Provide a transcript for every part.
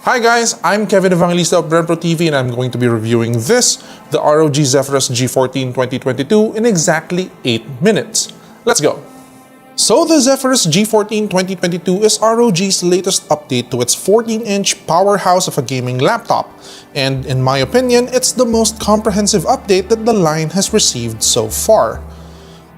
Hi guys, I'm Kevin Evangelista of BrandPro TV and I'm going to be reviewing this, the ROG Zephyrus G14 2022 in exactly 8 minutes. Let's go! So the Zephyrus G14 2022 is ROG's latest update to its 14-inch powerhouse of a gaming laptop. And in my opinion, it's the most comprehensive update that the line has received so far.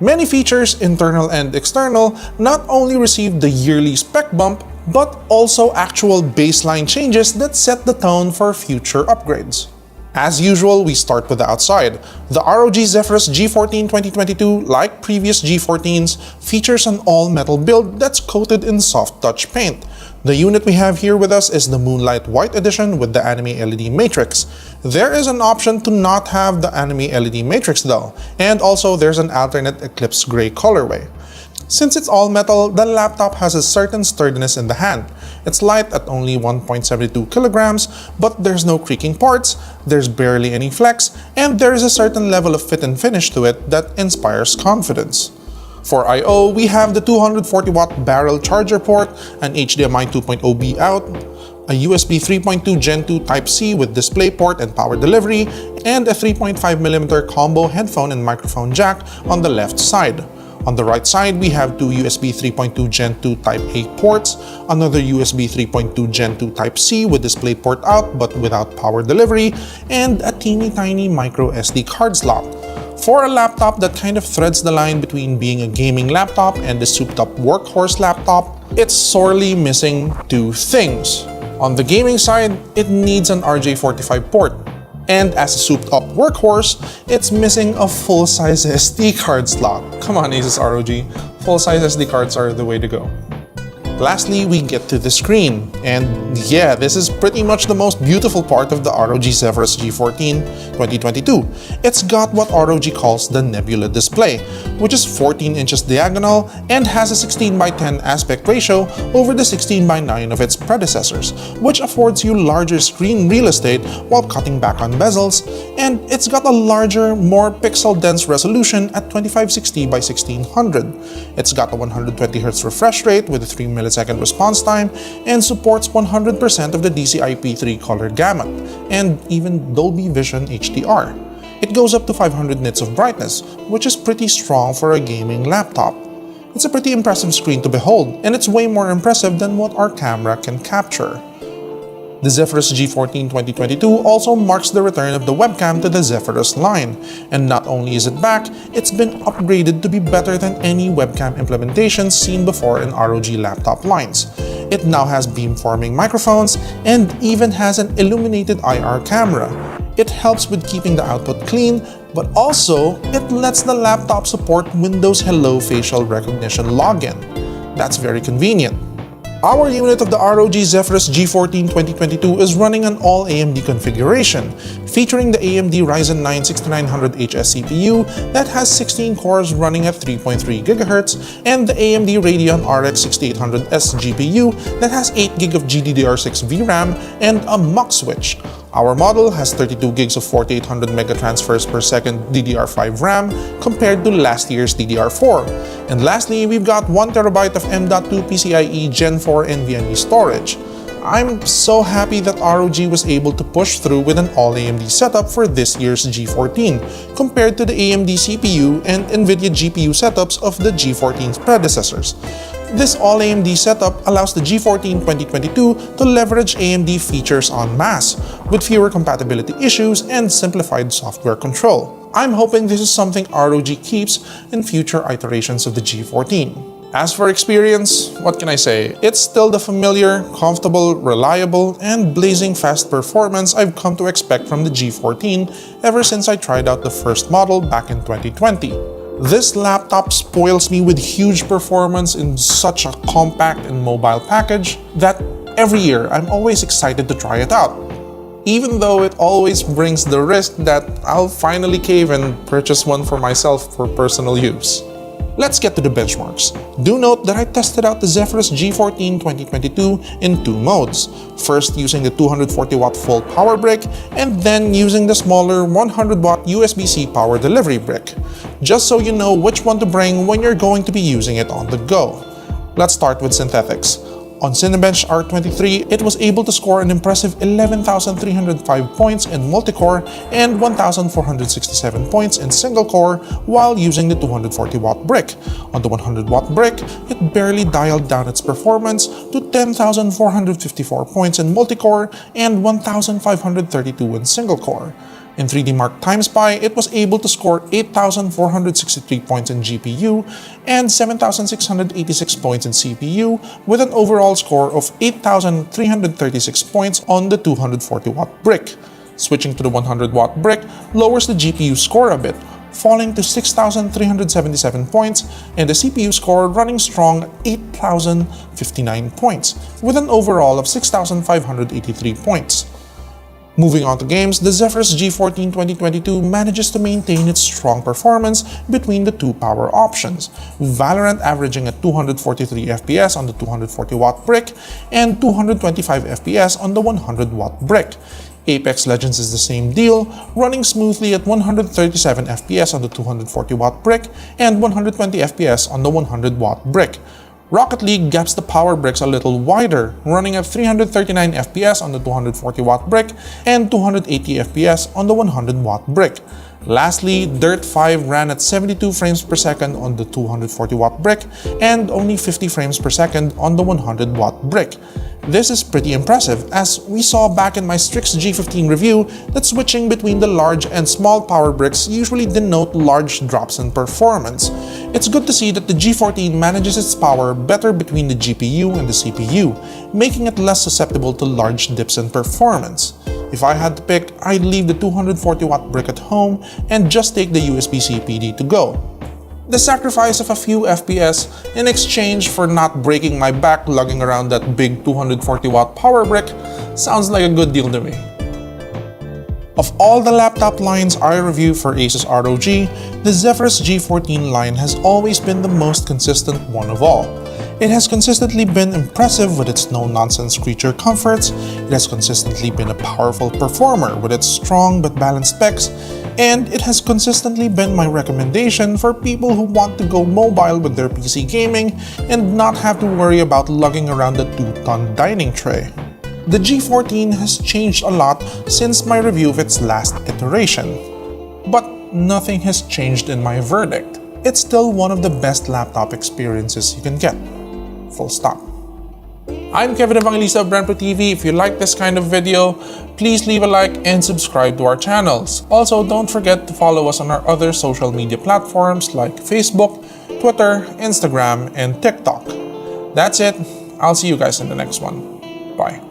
Many features, internal and external, not only received the yearly spec bump, but also actual baseline changes that set the tone for future upgrades. As usual, we start with the outside. The ROG Zephyrus G14 2022, like previous G14s, features an all-metal build that's coated in soft touch paint. The unit we have here with us is the Moonlight White Edition with the anime LED matrix. There is an option to not have the anime LED matrix though, and also there's an alternate Eclipse Gray colorway. Since it's all metal, the laptop has a certain sturdiness in the hand. It's light at only 1.72 kilograms, but there's no creaking parts, there's barely any flex, and there is a certain level of fit and finish to it that inspires confidence. For I/O, we have the 240-watt barrel charger port, an HDMI 2.0B out, a USB 3.2 Gen 2 Type-C with DisplayPort and power delivery, and a 3.5mm combo headphone and microphone jack on the left side. On the right side, we have two USB 3.2 Gen 2 Type-A ports, another USB 3.2 Gen 2 Type-C with DisplayPort out but without power delivery, and a teeny tiny micro SD card slot. For a laptop that kind of threads the line between being a gaming laptop and a souped-up workhorse laptop, it's sorely missing two things. On the gaming side, it needs an RJ45 port. And as a souped-up workhorse, it's missing a full-size SD card slot. Come on, Asus ROG, full-size SD cards are the way to go. Lastly, we get to the screen. And yeah, this is pretty much the most beautiful part of the ROG Zephyrus G14 2022. It's got what ROG calls the Nebula display, which is 14 inches diagonal and has a 16:10 aspect ratio over the 16:9 of its predecessors, which affords you larger screen real estate while cutting back on bezels, and it's got a larger, more pixel-dense resolution at 2560x1600. It's got a 120Hz refresh rate with a 3 millisecond response time and supports 100% of the DCI-P3 color gamut, and even Dolby Vision HDR. It goes up to 500 nits of brightness, which is pretty strong for a gaming laptop. It's a pretty impressive screen to behold, and it's way more impressive than what our camera can capture. The Zephyrus G14 2022 also marks the return of the webcam to the Zephyrus line, and not only is it back, it's been upgraded to be better than any webcam implementations seen before in ROG laptop lines. It now has beamforming microphones and even has an illuminated IR camera. It helps with keeping the output clean, but also it lets the laptop support Windows Hello facial recognition login. That's very convenient. Our unit of the ROG Zephyrus G14 2022 is running an all AMD configuration, featuring the AMD Ryzen 9 6900HS CPU that has 16 cores running at 3.3 GHz and the AMD Radeon RX 6800S GPU that has 8GB of GDDR6 VRAM and a MUX switch. Our model has 32 gigs of 4800 megatransfers per second DDR5 RAM compared to last year's DDR4. And lastly, we've got 1TB of M.2 PCIe Gen 4 NVMe storage. I'm so happy that ROG was able to push through with an all-AMD setup for this year's G14 compared to the AMD CPU and NVIDIA GPU setups of the G14's predecessors. This all-AMD setup allows the G14 2022 to leverage AMD features en masse, with fewer compatibility issues and simplified software control. I'm hoping this is something ROG keeps in future iterations of the G14. As for experience, what can I say? It's still the familiar, comfortable, reliable, and blazing fast performance I've come to expect from the G14 ever since I tried out the first model back in 2020. This laptop spoils me with huge performance in such a compact and mobile package that every year I'm always excited to try it out, even though it always brings the risk that I'll finally cave and purchase one for myself for personal use. Let's get to the benchmarks. Do note that I tested out the Zephyrus G14 2022 in two modes. First using the 240-watt full power brick, and then using the smaller 100-watt USB-C power delivery brick. Just so you know which one to bring when you're going to be using it on the go. Let's start with synthetics. On Cinebench R23, it was able to score an impressive 11,305 points in multi-core and 1,467 points in single-core while using the 240-watt brick. On the 100-watt brick, it barely dialed down its performance to 10,454 points in multi-core and 1,532 in single-core. In 3D Mark Time Spy, it was able to score 8,463 points in GPU and 7,686 points in CPU with an overall score of 8,336 points on the 240-watt brick. Switching to the 100-watt brick lowers the GPU score a bit, falling to 6,377 points, and the CPU score running strong at 8,059 points with an overall of 6,583 points. Moving on to games, the Zephyrus G14 2022 manages to maintain its strong performance between the two power options, Valorant averaging at 243 FPS on the 240-watt brick and 225 FPS on the 100-watt brick. Apex Legends is the same deal, running smoothly at 137 FPS on the 240-watt brick and 120 FPS on the 100-watt brick. Rocket League gaps the power bricks a little wider, running at 339 FPS on the 240-watt brick and 280 FPS on the 100-watt brick. Lastly, Dirt 5 ran at 72 frames per second on the 240-watt brick and only 50 frames per second on the 100-watt brick. This is pretty impressive, as we saw back in my Strix G15 review that switching between the large and small power bricks usually denote large drops in performance. It's good to see that the G14 manages its power better between the GPU and the CPU, making it less susceptible to large dips in performance. If I had to pick, I'd leave the 240-watt brick at home and just take the USB-C PD to go. The sacrifice of a few FPS in exchange for not breaking my back lugging around that big 240-watt power brick sounds like a good deal to me. Of all the laptop lines I review for Asus ROG, the Zephyrus G14 line has always been the most consistent one of all. It has consistently been impressive with its no-nonsense creature comforts, it has consistently been a powerful performer with its strong but balanced specs, and it has consistently been my recommendation for people who want to go mobile with their PC gaming and not have to worry about lugging around a 2-ton dining tray. The G14 has changed a lot since my review of its last iteration, but nothing has changed in my verdict. It's still one of the best laptop experiences you can get. Full stop. I'm Kevin Evangelista of BrandPro TV. If you like this kind of video, please leave a like and subscribe to our channels. Also, don't forget to follow us on our other social media platforms like Facebook, Twitter, Instagram, and TikTok. That's it. I'll see you guys in the next one. Bye.